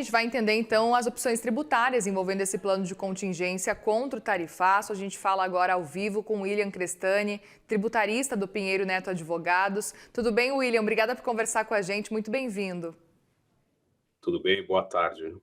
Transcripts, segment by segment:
A gente vai entender então as opções tributárias envolvendo esse plano de contingência contra o tarifaço. A gente fala agora ao vivo com o William Crestani, tributarista do Pinheiro Neto Advogados. Tudo bem, William? Obrigada por conversar com a gente. Muito bem-vindo. Tudo bem? Boa tarde.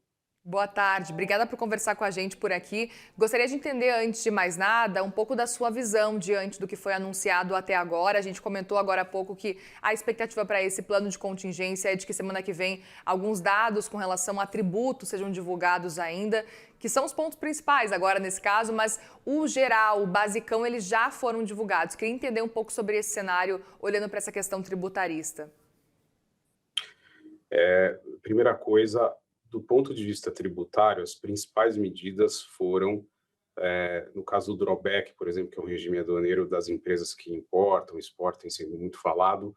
Boa tarde, obrigada por conversar com a gente por aqui. Gostaria de entender, antes de mais nada, um pouco da sua visão diante do que foi anunciado até agora. A gente comentou agora há pouco que a expectativa para esse plano de contingência é de que semana que vem alguns dados com relação a tributos sejam divulgados ainda, que são os pontos principais agora nesse caso, mas o geral, o basicão, eles já foram divulgados. Queria entender um pouco sobre esse cenário, olhando para essa questão tributarista. Primeira coisa, do ponto de vista tributário, as principais medidas foram, no caso do drawback, por exemplo, que é um regime aduaneiro das empresas que importam, exportam, sendo muito falado,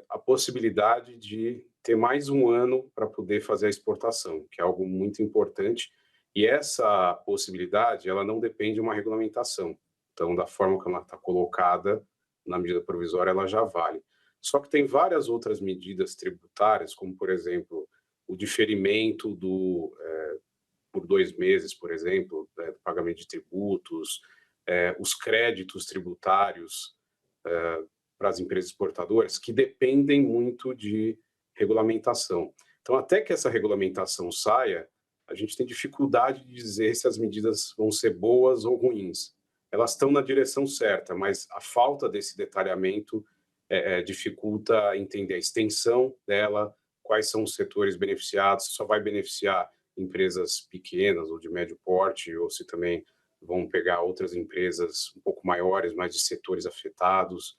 a possibilidade de ter mais um ano para poder fazer a exportação, que é algo muito importante. E essa possibilidade, ela não depende de uma regulamentação. Então, da forma como ela está colocada na medida provisória, ela já vale. Só que tem várias outras medidas tributárias, como, por exemplo, o diferimento por 2 meses, por exemplo, do pagamento de tributos, os créditos tributários para as empresas exportadoras, que dependem muito de regulamentação. Então, até que essa regulamentação saia, a gente tem dificuldade de dizer se as medidas vão ser boas ou ruins. Elas estão na direção certa, mas a falta desse detalhamento dificulta entender a extensão dela, quais são os setores beneficiados, se só vai beneficiar empresas pequenas ou de médio porte, ou se também vão pegar outras empresas um pouco maiores, mas de setores afetados.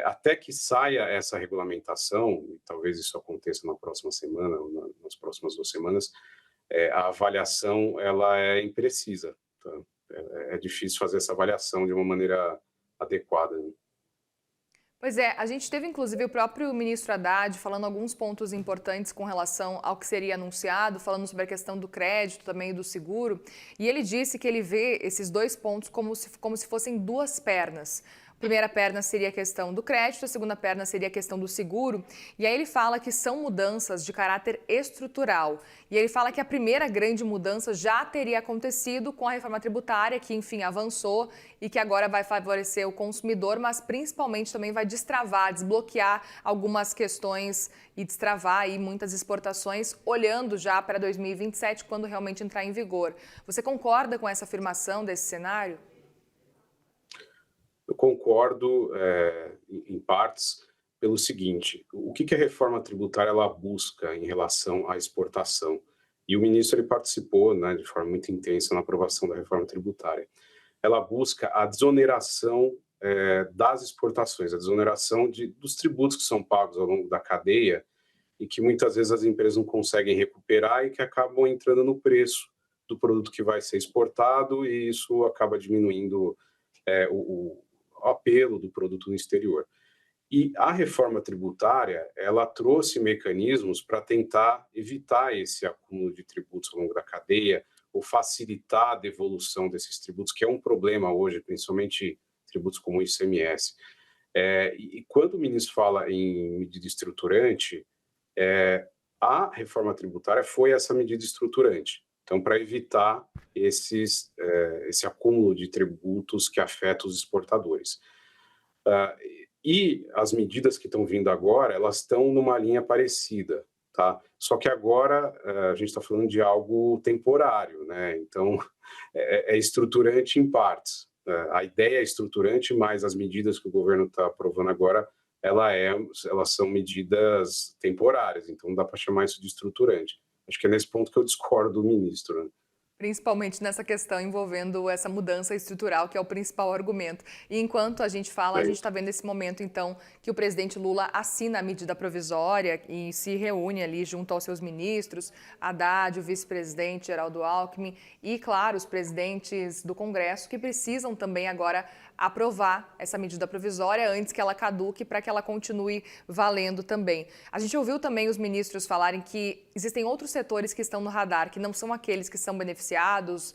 Até que saia essa regulamentação, e talvez isso aconteça na próxima semana ou nas próximas 2 semanas, a avaliação ela é imprecisa. Tá? É difícil fazer essa avaliação de uma maneira adequada, né? Pois é, a gente teve inclusive o próprio ministro Haddad falando alguns pontos importantes com relação ao que seria anunciado, falando sobre a questão do crédito também e do seguro, e ele disse que ele vê esses dois pontos como se fossem duas pernas. A primeira perna seria a questão do crédito, a segunda perna seria a questão do seguro. E aí ele fala que são mudanças de caráter estrutural. E ele fala que a primeira grande mudança já teria acontecido com a reforma tributária, que enfim avançou e que agora vai favorecer o consumidor, mas principalmente também vai destravar, desbloquear algumas questões e destravar aí muitas exportações, olhando já para 2027, quando realmente entrar em vigor. Você concorda com essa afirmação desse cenário? Eu concordo, em partes, pelo seguinte: o que a reforma tributária ela busca em relação à exportação? E o ministro ele participou, né, de forma muito intensa na aprovação da reforma tributária. Ela busca a desoneração das exportações, a desoneração dos tributos que são pagos ao longo da cadeia e que muitas vezes as empresas não conseguem recuperar e que acabam entrando no preço do produto que vai ser exportado, e isso acaba diminuindo o apelo do produto no exterior. E a reforma tributária, ela trouxe mecanismos para tentar evitar esse acúmulo de tributos ao longo da cadeia, ou facilitar a devolução desses tributos, que é um problema hoje, principalmente tributos como o ICMS. E quando o ministro fala em medida estruturante, a reforma tributária foi essa medida estruturante. Então, para evitar esse acúmulo de tributos que afeta os exportadores. E as medidas que estão vindo agora, elas estão numa linha parecida, tá? Só que agora a gente está falando de algo temporário, né? Então, é estruturante em partes. A ideia é estruturante, mas as medidas que o governo está aprovando agora, elas são medidas temporárias, então não dá para chamar isso de estruturante. Acho que é nesse ponto que eu discordo do ministro, né? Principalmente nessa questão envolvendo essa mudança estrutural, que é o principal argumento. E enquanto a gente fala, a gente está vendo esse momento, então, que o presidente Lula assina a medida provisória e se reúne ali junto aos seus ministros, Haddad, o vice-presidente Geraldo Alckmin e, claro, os presidentes do Congresso, que precisam também agora aprovar essa medida provisória antes que ela caduque para que ela continue valendo também. A gente ouviu também os ministros falarem que existem outros setores que estão no radar, que não são aqueles que são beneficiados beneficiados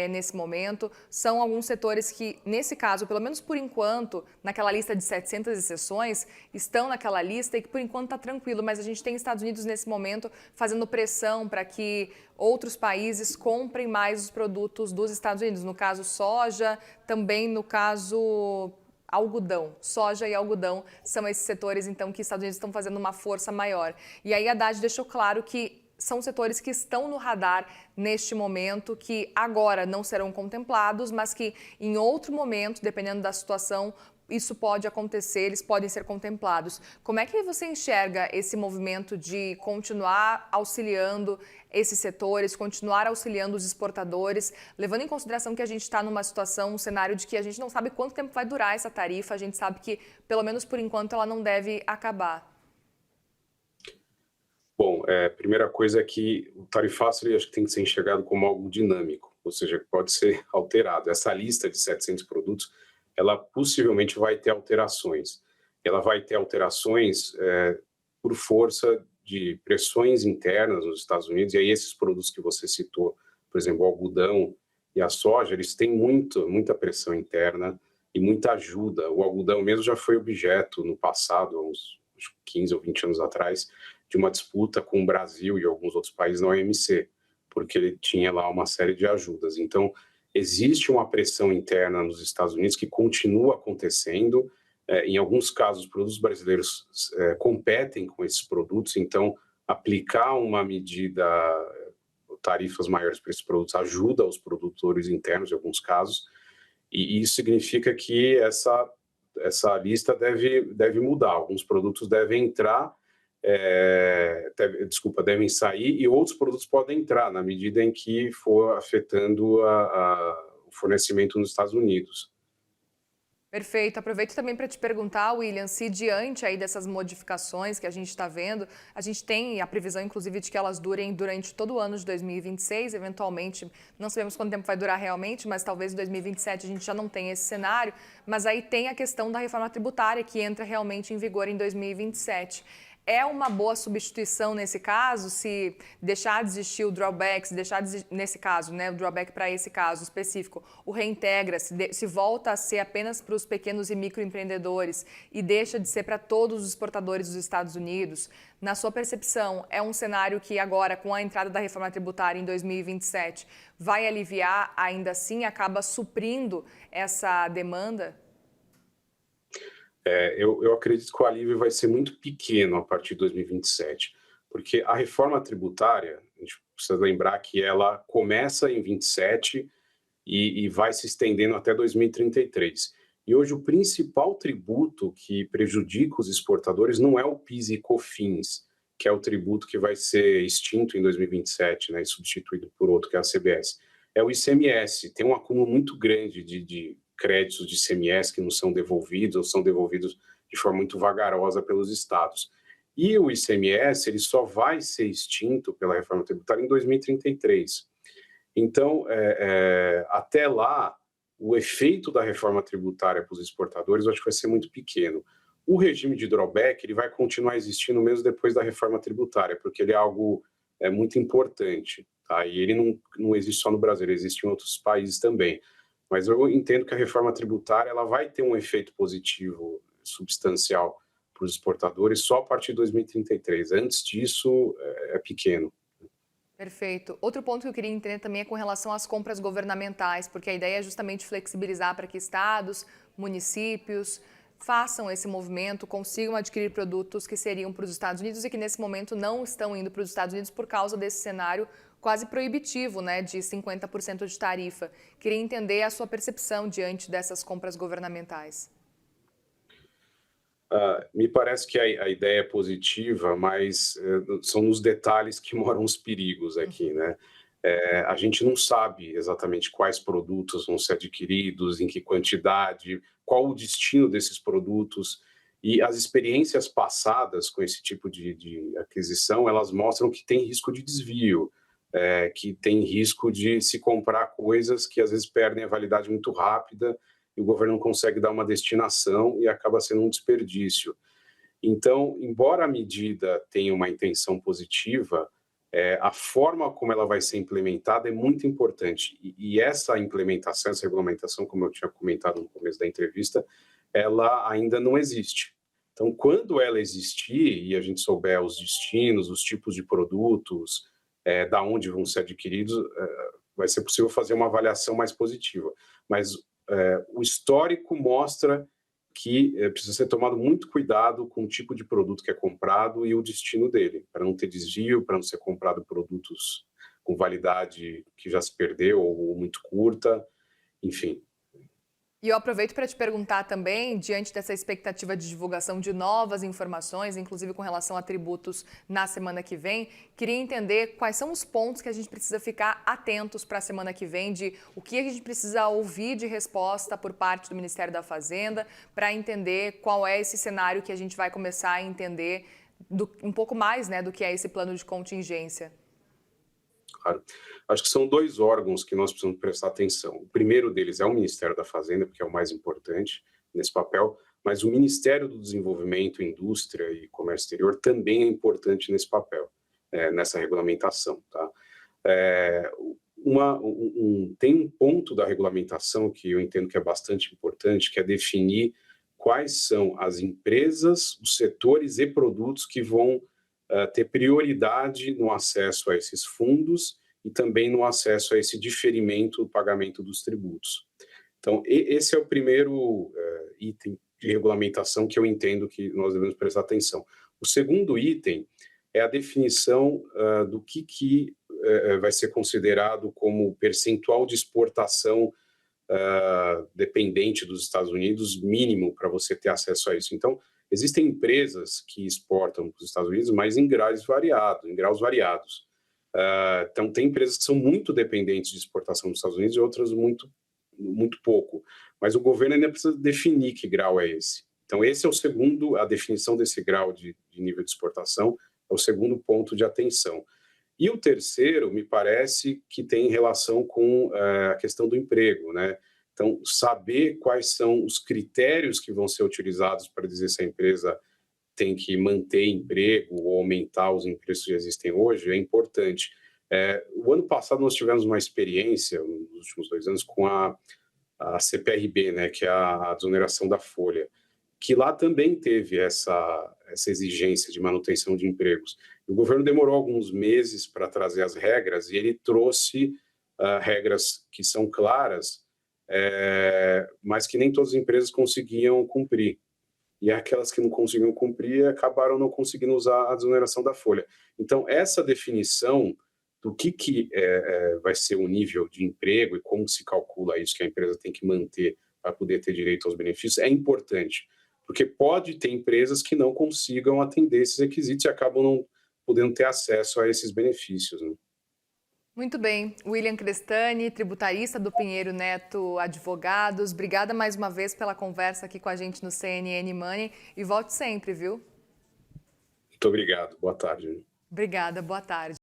nesse momento. São alguns setores que, nesse caso, pelo menos por enquanto, naquela lista de 700 exceções, estão naquela lista e que por enquanto está tranquilo, mas a gente tem Estados Unidos nesse momento fazendo pressão para que outros países comprem mais os produtos dos Estados Unidos. No caso, soja, também no caso algodão. Soja e algodão são esses setores, então, que os Estados Unidos estão fazendo uma força maior. E aí a Haddad deixou claro que são setores que estão no radar neste momento, que agora não serão contemplados, mas que em outro momento, dependendo da situação, isso pode acontecer, eles podem ser contemplados. Como é que você enxerga esse movimento de continuar auxiliando esses setores, continuar auxiliando os exportadores, levando em consideração que a gente está numa situação, um cenário de que a gente não sabe quanto tempo vai durar essa tarifa, a gente sabe que, pelo menos por enquanto, ela não deve acabar? Bom, primeira coisa é que o tarifaço ele acho que tem que ser enxergado como algo dinâmico, ou seja, que pode ser alterado. Essa lista de 700 produtos, ela possivelmente vai ter alterações. Ela vai ter alterações por força de pressões internas nos Estados Unidos, e aí esses produtos que você citou, por exemplo, o algodão e a soja, eles têm muita pressão interna e muita ajuda. O algodão mesmo já foi objeto no passado, há uns 15 ou 20 anos atrás, de uma disputa com o Brasil e alguns outros países na OMC, porque ele tinha lá uma série de ajudas. Então, existe uma pressão interna nos Estados Unidos que continua acontecendo. Em alguns casos, os produtos brasileiros competem com esses produtos, então aplicar uma medida, tarifas maiores para esses produtos, ajuda os produtores internos em alguns casos, e isso significa que essa lista deve mudar. Alguns produtos devem entrar, devem sair, e outros produtos podem entrar na medida em que for afetando o fornecimento nos Estados Unidos. Perfeito. Aproveito também para te perguntar, William, se diante aí dessas modificações que a gente está vendo, a gente tem a previsão, inclusive, de que elas durem durante todo o ano de 2026, eventualmente, não sabemos quanto tempo vai durar realmente, mas talvez em 2027 a gente já não tenha esse cenário, mas aí tem a questão da reforma tributária que entra realmente em vigor em 2027. É uma boa substituição nesse caso, se deixar de existir o drawback, nesse caso, né, o drawback para esse caso específico, o reintegra, se volta a ser apenas para os pequenos e microempreendedores e deixa de ser para todos os exportadores dos Estados Unidos. Na sua percepção, é um cenário que agora, com a entrada da reforma tributária em 2027, vai aliviar, ainda assim, acaba suprindo essa demanda? Eu acredito que o alívio vai ser muito pequeno a partir de 2027, porque a reforma tributária, a gente precisa lembrar que ela começa em 27 e vai se estendendo até 2033. E hoje o principal tributo que prejudica os exportadores não é o PIS e COFINS, que é o tributo que vai ser extinto em 2027, né, e substituído por outro, que é a CBS. É o ICMS, tem um acúmulo muito grande de créditos de ICMS que não são devolvidos ou são devolvidos de forma muito vagarosa pelos estados. E o ICMS ele só vai ser extinto pela reforma tributária em 2033. Então, até lá, o efeito da reforma tributária para os exportadores eu acho que vai ser muito pequeno. O regime de drawback ele vai continuar existindo mesmo depois da reforma tributária, porque ele é algo muito importante. Tá? E ele não existe só no Brasil, ele existe em outros países também. Mas eu entendo que a reforma tributária ela vai ter um efeito positivo substancial para os exportadores só a partir de 2033. Antes disso, é pequeno. Perfeito. Outro ponto que eu queria entender também é com relação às compras governamentais, porque a ideia é justamente flexibilizar para que estados, municípios façam esse movimento, consigam adquirir produtos que seriam para os Estados Unidos e que nesse momento não estão indo para os Estados Unidos por causa desse cenário quase proibitivo, né, de 50% de tarifa. Queria entender a sua percepção diante dessas compras governamentais. Me parece que a ideia é positiva, mas são nos detalhes que moram os perigos aqui, né? A gente não sabe exatamente quais produtos vão ser adquiridos, em que quantidade, qual o destino desses produtos. E as experiências passadas com esse tipo de aquisição, elas mostram que tem risco de desvio, que tem risco de se comprar coisas que às vezes perdem a validade muito rápida e o governo não consegue dar uma destinação e acaba sendo um desperdício. Então, embora a medida tenha uma intenção positiva, A forma como ela vai ser implementada é muito importante. E essa implementação, essa regulamentação, como eu tinha comentado no começo da entrevista, ela ainda não existe. Então, quando ela existir e a gente souber os destinos, os tipos de produtos, da onde vão ser adquiridos, vai ser possível fazer uma avaliação mais positiva. Mas o histórico mostra que precisa ser tomado muito cuidado com o tipo de produto que é comprado e o destino dele, para não ter desvio, para não ser comprado produtos com validade que já se perdeu ou muito curta, enfim. E eu aproveito para te perguntar também, diante dessa expectativa de divulgação de novas informações, inclusive com relação a tributos na semana que vem, queria entender quais são os pontos que a gente precisa ficar atentos para a semana que vem, de o que a gente precisa ouvir de resposta por parte do Ministério da Fazenda, para entender qual é esse cenário que a gente vai começar a entender um pouco mais, né, do que é esse plano de contingência. Claro. Acho que são 2 órgãos que nós precisamos prestar atenção. O primeiro deles é o Ministério da Fazenda, porque é o mais importante nesse papel, mas o Ministério do Desenvolvimento, Indústria e Comércio Exterior também é importante nesse papel, nessa regulamentação. Tá? Tem um ponto da regulamentação que eu entendo que é bastante importante, que é definir quais são as empresas, os setores e produtos que vão ter prioridade no acesso a esses fundos e também no acesso a esse diferimento do pagamento dos tributos. Então, esse é o primeiro item de regulamentação que eu entendo que nós devemos prestar atenção. O segundo item é a definição do que vai ser considerado como percentual de exportação dependente dos Estados Unidos, mínimo para você ter acesso a isso. Então, existem empresas que exportam para os Estados Unidos, mas em graus variados. Então, tem empresas que são muito dependentes de exportação dos Estados Unidos e outras muito pouco. Mas o governo ainda precisa definir que grau é esse. Então, esse é o segundo, a definição desse grau de nível de exportação é o segundo ponto de atenção. E o terceiro, me parece que tem relação com a questão do emprego, né? Então, saber quais são os critérios que vão ser utilizados para dizer se a empresa tem que manter emprego ou aumentar os empregos que já existem hoje é importante. O ano passado nós tivemos uma experiência, nos últimos 2 anos, com a CPRB, né, que é a desoneração da folha, que lá também teve essa exigência de manutenção de empregos. O governo demorou alguns meses para trazer as regras e ele trouxe regras que são claras, mas que nem todas as empresas conseguiam cumprir. E aquelas que não conseguiam cumprir acabaram não conseguindo usar a desoneração da folha. Então, essa definição do que vai ser o nível de emprego e como se calcula isso que a empresa tem que manter para poder ter direito aos benefícios é importante, porque pode ter empresas que não consigam atender esses requisitos e acabam não podendo ter acesso a esses benefícios, né? Muito bem. William Crestani, tributarista do Pinheiro Neto Advogados. Obrigada mais uma vez pela conversa aqui com a gente no CNN Money e volte sempre, viu? Muito obrigado. Boa tarde. Obrigada, boa tarde.